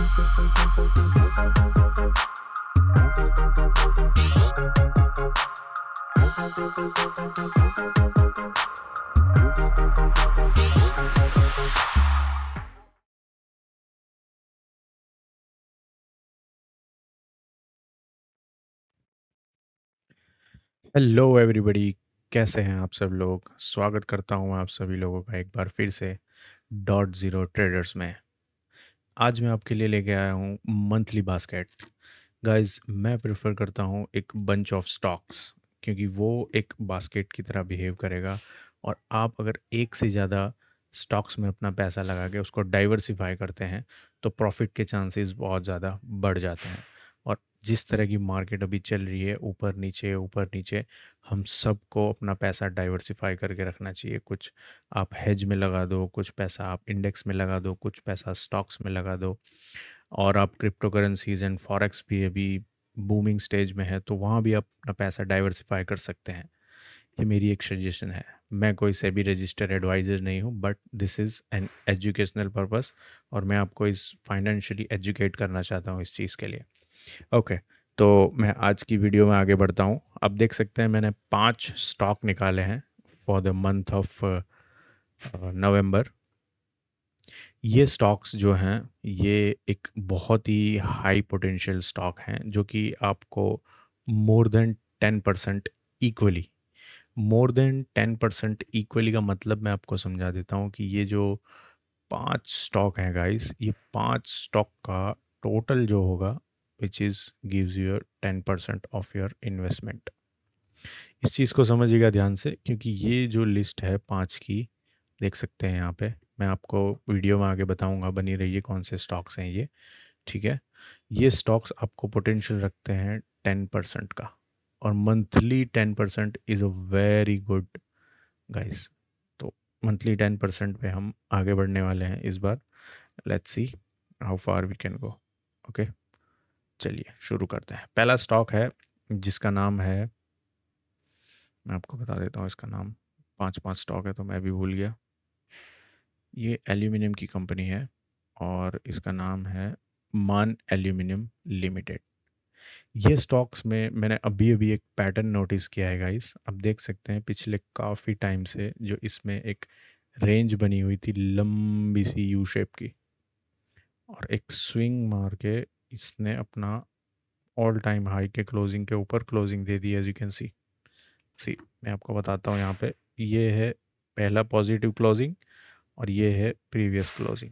Hello everybody. कैसे हैं आप सब लोग? स्वागत करता हूं आप सभी लोगों का एक बार फिर से डॉट ज़ीरो ट्रेडर्स में। आज मैं आपके लिए लेके आया हूं मंथली बास्केट। गाइस, मैं प्रेफर करता हूं एक बंच ऑफ स्टॉक्स, क्योंकि वो एक बास्केट की तरह बिहेव करेगा। और आप अगर एक से ज़्यादा स्टॉक्स में अपना पैसा लगा के उसको डाइवर्सिफाई करते हैं तो प्रॉफिट के चांसेस बहुत ज़्यादा बढ़ जाते हैं। और जिस तरह की मार्केट अभी चल रही है, ऊपर नीचे, हम सबको अपना पैसा डाइवर्सिफाई करके रखना चाहिए। कुछ आप हेज में लगा दो, कुछ पैसा आप इंडेक्स में लगा दो, कुछ पैसा स्टॉक्स में लगा दो। और आप क्रिप्टो करेंसीज एंड फॉरेक्स भी अभी बूमिंग स्टेज में है, तो वहाँ भी आप अपना पैसा डाइवर्सिफाई कर सकते हैं। ये मेरी एक सजेशन है। मैं कोई सेबी रजिस्टर एडवाइज़र नहीं हूँ, but this is an educational purpose, और मैं आपको इस फाइनेंशियली एजुकेट करना चाहता हूँ इस चीज़ के लिए। ओके, तो मैं आज की वीडियो में आगे बढ़ता हूँ। आप देख सकते हैं मैंने 5 स्टॉक निकाले हैं for the month of November. ये स्टॉक्स जो हैं, ये एक बहुत ही हाई पोटेंशियल स्टॉक हैं, जो कि आपको मोर देन 10% इक्वली, का मतलब मैं आपको समझा देता हूँ कि ये जो 5 स्टॉक हैं गाइस, ये 5 स्टॉक का टोटल जो होगा, which is gives you 10% of your investment. इस चीज़ को समझिएगा ध्यान से, क्योंकि ये जो लिस्ट है 5 की, देख सकते हैं यहाँ पे। मैं आपको वीडियो में आगे बताऊंगा, बनी रहिए, कौन से स्टॉक्स हैं ये। ठीक है, ये स्टॉक्स आपको पोटेंशियल रखते हैं 10% का, और monthly 10% is a very good guys. तो मंथली 10% पे हम आगे बढ़ने वाले हैं इस बार। Let's see how far we can go. Okay, चलिए शुरू करते हैं। पहला स्टॉक है जिसका नाम है, मैं आपको बता देता हूँ इसका नाम। 5 स्टॉक है तो मैं भी भूल गया। ये एल्यूमिनियम की कंपनी है और इसका नाम है मान एल्यूमिनियम लिमिटेड। ये स्टॉक्स में मैंने अभी अभी एक पैटर्न नोटिस किया है गाइस। आप देख सकते हैं पिछले काफ़ी टाइम से जो इसमें एक रेंज बनी हुई थी, लंबी सी यू शेप की, और एक स्विंग मार के इसने अपना ऑल टाइम हाई के क्लोजिंग के ऊपर क्लोजिंग दे दी। एज यू कैन सी, मैं आपको बताता हूँ यहाँ पे। ये है पहला पॉजिटिव क्लोजिंग और ये है प्रीवियस क्लोजिंग।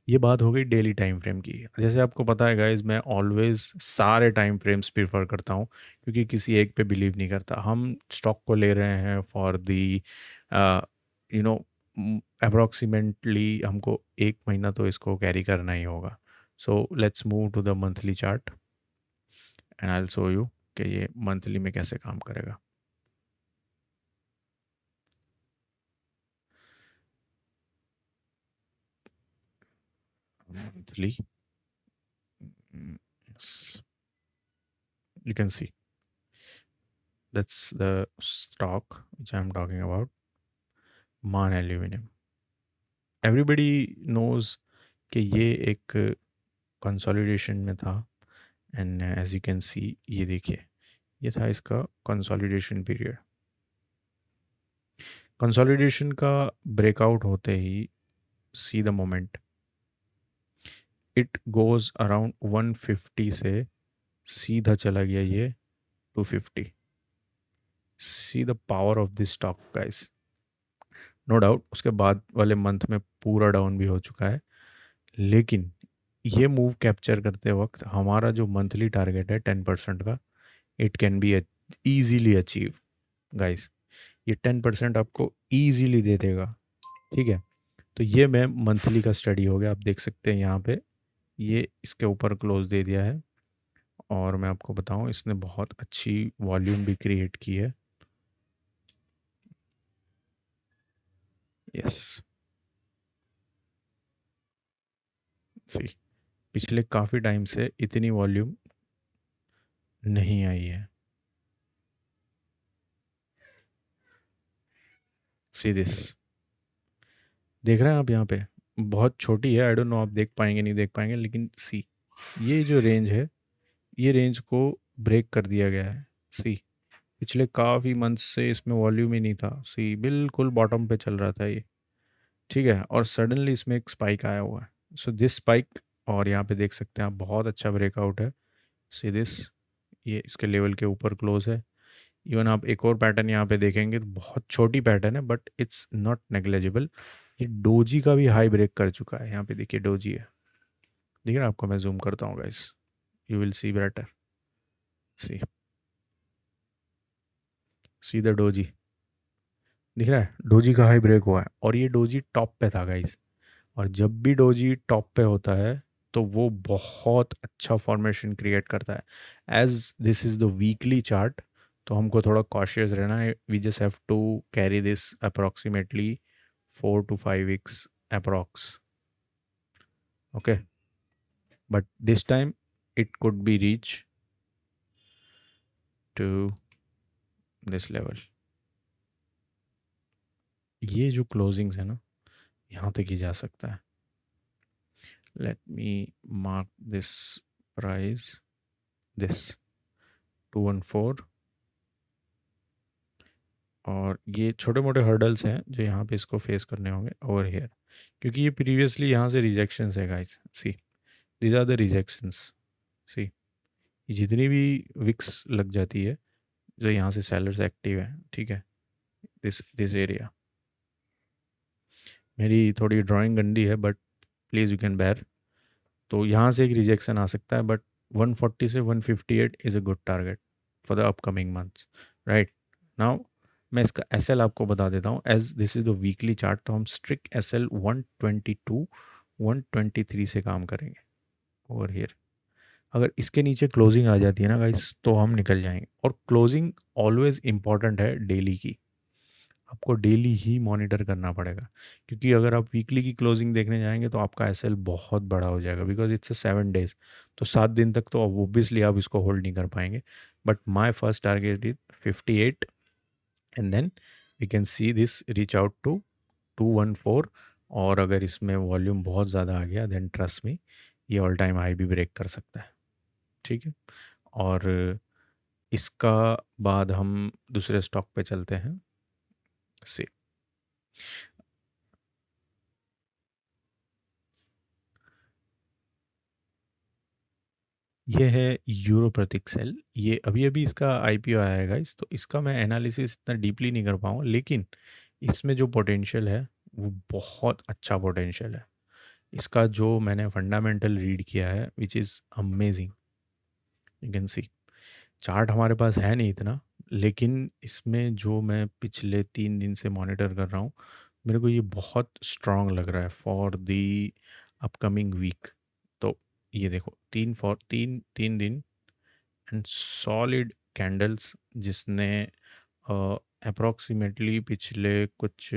ये बात हो गई डेली टाइम फ्रेम की। जैसे आपको पता है गाइज, मैं ऑलवेज सारे टाइम फ्रेम्स प्रीफर करता हूँ, क्योंकि किसी एक पे बिलीव नहीं करता। हम स्टॉक को ले रहे हैं for the you know approximately हमको एक महीना तो इसको कैरी करना ही होगा। So let's move to the monthly chart and I will show you कि ये मंथली में कैसे काम करेगा। Monthly, you can see that's the stock which I'm talking about, मान एल्यूमिनियम। एवरीबडी नोज कि ये एक कंसोलिडेशन में था। And as you can see, ये देखिए, ये था इसका कंसोलिडेशन पीरियड। कंसोलिडेशन का ब्रेकआउट होते ही, see the moment, it goes around 150 से सीधा चला गया ये 250। See the power of this stock guys. No doubt उसके बाद वाले मंथ में पूरा डाउन भी हो चुका है, लेकिन ये मूव कैप्चर करते वक्त हमारा जो मंथली टारगेट है 10% का, it can be easily achieve guys. ये 10% आपको ईजीली दे देगा। ठीक है, तो ये मैं मंथली का स्टडी हो गया। आप देख सकते हैं यहाँ पे ये इसके ऊपर क्लोज दे दिया है, और मैं आपको बताऊँ इसने बहुत अच्छी वॉल्यूम भी क्रिएट की है। यस, सी, पिछले काफ़ी टाइम से इतनी वॉल्यूम नहीं आई है। सी दिस, देख रहे हैं आप यहाँ पे बहुत छोटी है, आई डोंट नो आप देख पाएंगे नहीं देख पाएंगे, लेकिन सी ये जो रेंज है, ये रेंज को ब्रेक कर दिया गया है। सी पिछले काफ़ी मंथ से इसमें वॉल्यूम ही नहीं था, सी बिल्कुल बॉटम पे चल रहा था ये, ठीक है, और सडनली इसमें एक स्पाइक आया हुआ है। सो दिस स्पाइक, और यहाँ पे देख सकते हैं आप बहुत अच्छा ब्रेकआउट है। सी दिस, ये इसके लेवल के ऊपर क्लोज है। इवन आप एक और पैटर्न यहाँ पे देखेंगे तो बहुत छोटी पैटर्न है बट इट्स नॉट नेग्लेजिबल। ये डोजी का भी हाई ब्रेक कर चुका है, यहाँ पे देखिए डोजी है, देखिए ना आपको, मैं जूम करता हूँ guys, you will see better. See see the doji, दिख रहा है डोजी का हाई ब्रेक हुआ है, और ये डोजी टॉप पे था गाइस। और जब भी डोजी टॉप पे होता है तो वो बहुत अच्छा फॉर्मेशन क्रिएट करता है। As this is the weekly chart, तो हमको थोड़ा कॉशियस रहना है, we just have to carry this approximately 4 to 5 weeks approx, okay, but this time it could be reach to this level. ये जो क्लोजिंग्स है ना, यहाँ तक ही जा सकता है। Let me mark this price, this 214, और ये छोटे मोटे हर्डल्स हैं जो यहाँ पे इसको फेस करने होंगे ओवर हेयर, क्योंकि ये प्रीवियसली यहाँ से रिजेक्शंस है guys. See these are the rejections. See ये जितनी भी विक्स लग जाती है जो यहाँ से सेलर्स एक्टिव है, ठीक है, दिस दिस एरिया, मेरी थोड़ी ड्राइंग गंदी है but please you can bear. तो यहाँ से एक रिजेक्शन आ सकता है, बट 140 से 158 is a good target for the upcoming months, right. Now मैं इसका एस एल आपको बता देता हूँ, as this is the weekly chart, तो हम स्ट्रिक्ट एस एल 122 123 से काम करेंगे ओवर हियर। अगर इसके नीचे क्लोजिंग आ जाती है ना गाइस तो हम निकल जाएंगे, और क्लोजिंग ऑलवेज इंपॉर्टेंट है डेली की, आपको डेली ही मॉनिटर करना पड़ेगा, क्योंकि अगर आप वीकली की क्लोजिंग देखने जाएंगे तो आपका एसएल बहुत बड़ा हो जाएगा, बिकॉज इट्स अ 7 days, तो 7 दिन तक तो ऑब्वियसली आप इसको होल्ड नहीं कर पाएंगे। But my first target is 58, and then we can see this reach out to 214, और अगर इसमें वॉल्यूम बहुत ज़्यादा आ गया देन ट्रस्ट मी ये ऑल टाइम हाई भी ब्रेक कर सकता है, ठीक है। और इसका बाद हम दूसरे स्टॉक पे चलते हैं। सी ये है यूरो प्रतीक सेल, ये अभी अभी इसका आईपीओ आया है गाइस, तो इसका मैं एनालिसिस इतना डीपली नहीं कर पाऊँ, लेकिन इसमें जो पोटेंशियल है वो बहुत अच्छा पोटेंशियल है। इसका जो मैंने फंडामेंटल रीड किया है which is amazing, you can C, chart हमारे पास है नहीं इतना, लेकिन इसमें जो मैं पिछले 3 दिन से मॉनिटर कर रहा हूँ, मेरे को ये बहुत स्ट्रांग लग रहा है फॉर दी अपकमिंग वीक। तो ये देखो, 3 दिन एंड सॉलिड कैंडल्स, जिसने अप्रोक्सीमेटली पिछले कुछ,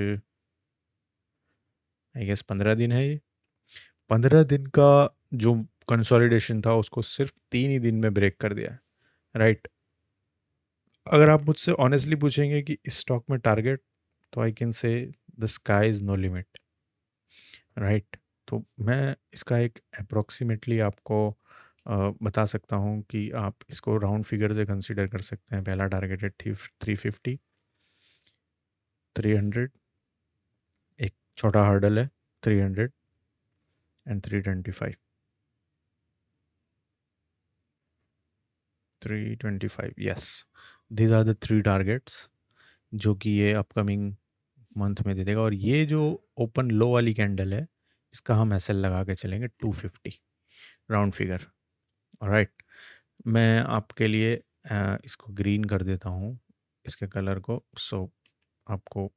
आई गेस 15 दिन है ये, 15 दिन का जो कंसोलिडेशन था उसको सिर्फ 3 ही दिन में ब्रेक कर दिया, राइट। अगर आप मुझसे ऑनेस्टली पूछेंगे कि इस स्टॉक में टारगेट, तो I can say the sky is no limit, right. तो मैं इसका एक अप्रोक्सीमेटली आपको बता सकता हूँ कि आप इसको राउंड फिगर से कंसीडर कर सकते हैं। पहला टारगेट है 350, 300, एक छोटा हर्डल है 300 and 325, 325, yes, these are the 3 targets जो कि ये अपकमिंग मंथ में दे देगा। और ये जो ओपन लो वाली कैंडल है इसका हम एसएल लगा के चलेंगे 250 राउंड फिगर, राइट। मैं आपके लिए इसको ग्रीन कर देता हूँ, इसके कलर को, सो आपको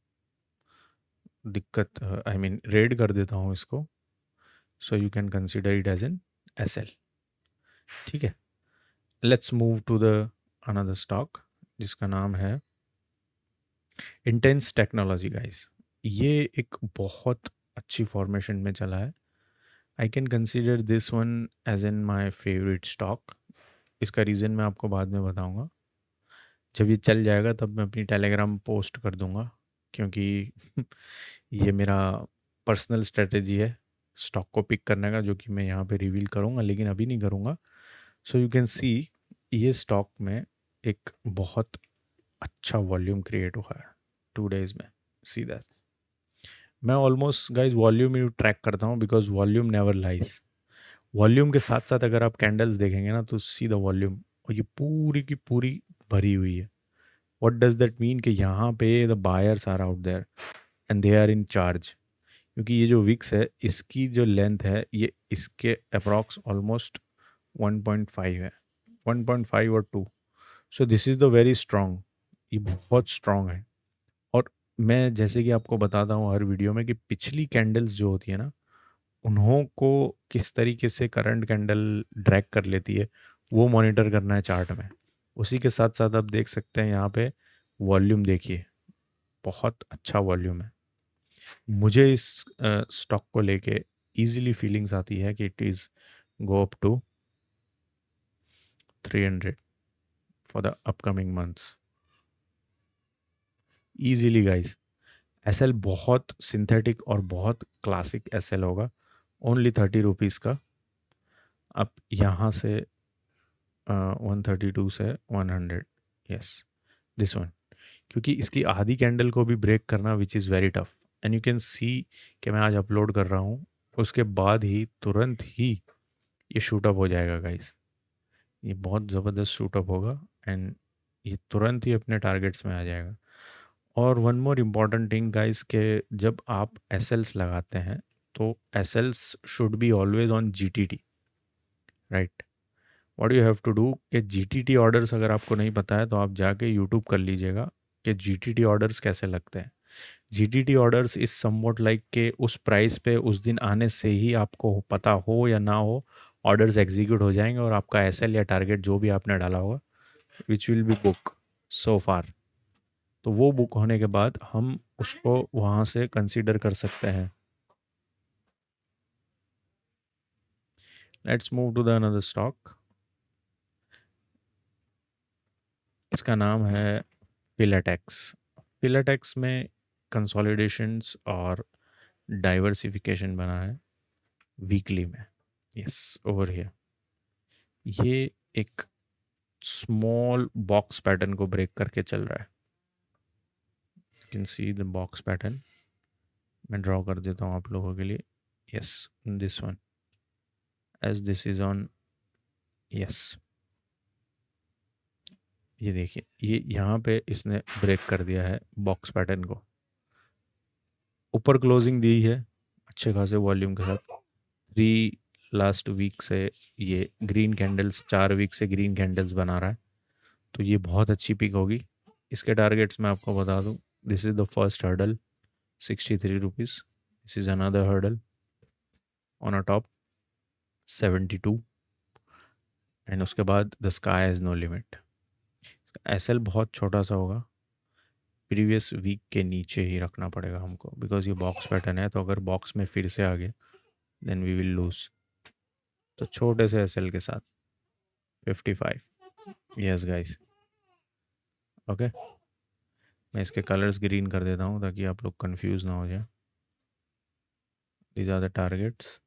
दिक्कत, आई मीन रेड कर देता हूँ इसको, so you can consider it as an SL, ठीक है। Let's move to the another stock जिसका नाम है इंटेंस टेक्नोलॉजी गाइस। ये एक बहुत अच्छी फॉर्मेशन में चला है, I can consider this one as an my favorite stock. इसका रीज़न मैं आपको बाद में बताऊंगा, जब ये चल जाएगा तब मैं अपनी टेलीग्राम पोस्ट कर दूंगा, क्योंकि ये मेरा पर्सनल स्ट्रेटजी है स्टॉक को पिक करने का, जो कि मैं यहाँ पे रिवील करूँगा, लेकिन अभी नहीं करूँगा। सो यू कैन सी ये स्टॉक में एक बहुत अच्छा वॉल्यूम क्रिएट हुआ है 2 days में। सी दैट मैं ऑलमोस्ट गाइज वॉल्यूम ही ट्रैक करता हूँ, because volume never lies. Volume के साथ साथ अगर आप कैंडल्स देखेंगे ना, तो सी द वॉल्यूम, और ये पूरी की पूरी भरी हुई है। व्हाट डज दैट मीन कि यहाँ पे the buyers are out there and they are in charge. क्योंकि ये जो विक्स है, इसकी जो लेंथ है, ये इसके अप्रॉक्स ऑलमोस्ट 1.5 है, 1.5 और 2। So this is the very strong, ये बहुत स्ट्रॉन्ग है। और मैं जैसे कि आपको बताता हूँ हर वीडियो में कि पिछली कैंडल्स जो होती है ना, उन्हों को किस तरीके से करंट कैंडल ड्रैग कर लेती है, वो मॉनिटर करना है चार्ट में। उसी के साथ साथ आप देख सकते हैं यहाँ पे वॉल्यूम देखिए, बहुत अच्छा वॉल्यूम है। मुझे इस स्टॉक को लेके इजीली फीलिंग्स आती है कि it is go up to 300 for the upcoming months easily guys. SL बहुत सिंथेटिक और बहुत क्लासिक एसएल होगा, ओनली 30 रुपीज़ का। अब यहाँ से 132 से 100, यस दिस वन। क्योंकि इसकी आधी कैंडल को भी ब्रेक करना which is very tough, and you can सी कि मैं आज अपलोड कर रहा हूँ, उसके बाद ही तुरंत ही ये शूटअप हो जाएगा गाइस। ये बहुत ज़बरदस्त शूटअप होगा एंड ये तुरंत ही अपने टारगेट्स में आ जाएगा। और one more important thing guys, के जब आप एसएल्स लगाते हैं तो SLs should be always on GTT, right. What you have to do कि जीटीटी ऑर्डर्स अगर आपको नहीं पता है तो आप जाके यूट्यूब कर लीजिएगा कि जीटीटी ऑर्डर्स कैसे लगते हैं। GTT orders is somewhat like के उस प्राइस पे उस दिन आने से ही आपको पता हो या ना हो, ऑर्डर्स एग्जीक्यूट हो जाएंगे और आपका एसएल या टारगेट जो भी आपने डाला होगा which will be book so far. तो वो बुक होने के बाद हम उसको वहाँ से कंसीडर कर सकते हैं। Let's move to the another stock. इसका नाम है फिलाटेक्स। फिलाटेक्स में कंसोलिडेशंस और डाइवर्सिफिकेशन बना है वीकली में, यस ओवर हियर। ये एक स्मॉल बॉक्स पैटर्न को ब्रेक करके चल रहा है। You can see the box pattern, मैं ड्रॉ कर देता हूँ आप लोगों के लिए। Yes this one, as this is on, yes ये देखिए, ये यहाँ पे इसने ब्रेक कर दिया है बॉक्स पैटर्न को, ऊपर क्लोजिंग दी है अच्छे खासे वॉल्यूम के साथ। 3 लास्ट वीक से ये ग्रीन कैंडल्स, 4 वीक से ग्रीन कैंडल्स बना रहा है, तो ये बहुत अच्छी पिक होगी। इसके टारगेट्स मैं आपको बता दूं, this is the first hurdle 63 rupees, this is another hurdle on a top 72, and उसके बाद the sky is no limit. SL बहुत छोटा सा होगा, प्रीवियस वीक के नीचे ही रखना पड़ेगा हमको, बिकॉज ये बॉक्स पैटर्न है, तो अगर बॉक्स में फिर से आ गया देन वी विल लूज। तो छोटे से एसएल के साथ 55, यस गाइस ओके। मैं इसके कलर्स ग्रीन कर देता हूँ ताकि आप लोग कंफ्यूज ना हो जाए। These are the targets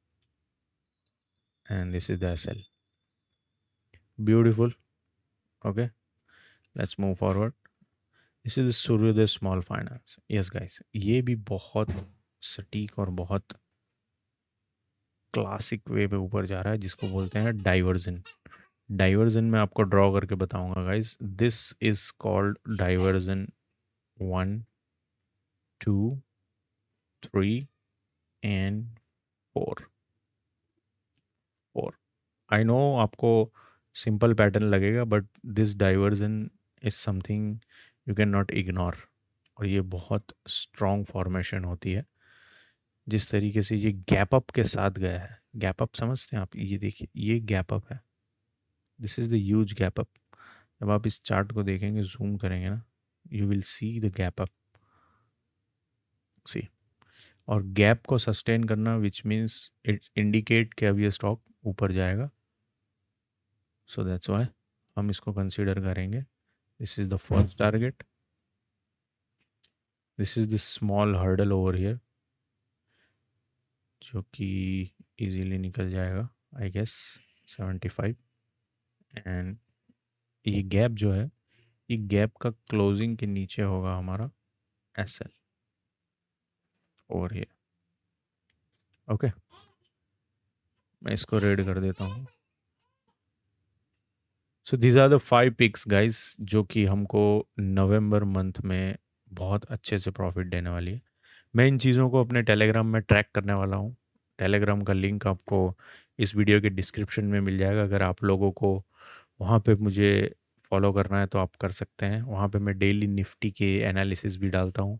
and this is the SL, beautiful okay. Let's move forward. This is Suryoday small finance, yes guys, ये भी बहुत सटीक और बहुत क्लासिक वे पे ऊपर जा रहा है, जिसको बोलते हैं डाइवर्जन। डाइवर्जन मैं आपको ड्रॉ करके बताऊंगा guys. This is called diversion 1, 2, 3 and 4। I know आपको सिंपल पैटर्न लगेगा, but this diversion is something you can not ignore. और ये बहुत स्ट्रॉन्ग फॉर्मेशन होती है, जिस तरीके से ये गैप अप के साथ गया है। गैप अप समझते हैं आप, ये देखिए ये गैप अप है, this is the huge gap up. जब आप इस चार्ट को देखेंगे, जूम करेंगे ना, you will see the gap up, see. और गैप को सस्टेन करना विच मीन्स इट इंडिकेट कि अब ये स्टॉक ऊपर जाएगा, सो दैट्स वाई हम इसको कंसीडर करेंगे। This is the first target, this is the small hurdle over here, जो कि इजीली निकल जाएगा आई गेस 75। एंड ये गैप जो है, ये गैप का क्लोजिंग के नीचे होगा हमारा S L over here. Okay, मैं इसको रेड कर देता हूँ। So these are the 5 picks guys जो कि हमको नवंबर मंथ में बहुत अच्छे से प्रॉफिट देने वाली है। मैं इन चीज़ों को अपने टेलीग्राम में ट्रैक करने वाला हूँ। टेलीग्राम का लिंक आपको इस वीडियो के डिस्क्रिप्शन में मिल जाएगा। अगर आप लोगों को वहाँ पे मुझे फॉलो करना है तो आप कर सकते हैं। वहाँ पे मैं डेली निफ्टी के एनालिसिस भी डालता हूँ।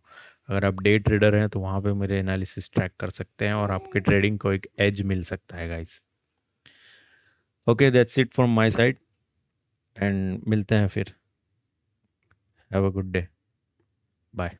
अगर आप डे ट्रेडर हैं तो वहाँ पे मेरे एनालिसिस ट्रैक कर सकते हैं और आपके ट्रेडिंग को एक एज मिल सकता है guys. Okay, that's it from my side and मिलते हैं फिर। Have a good day, bye.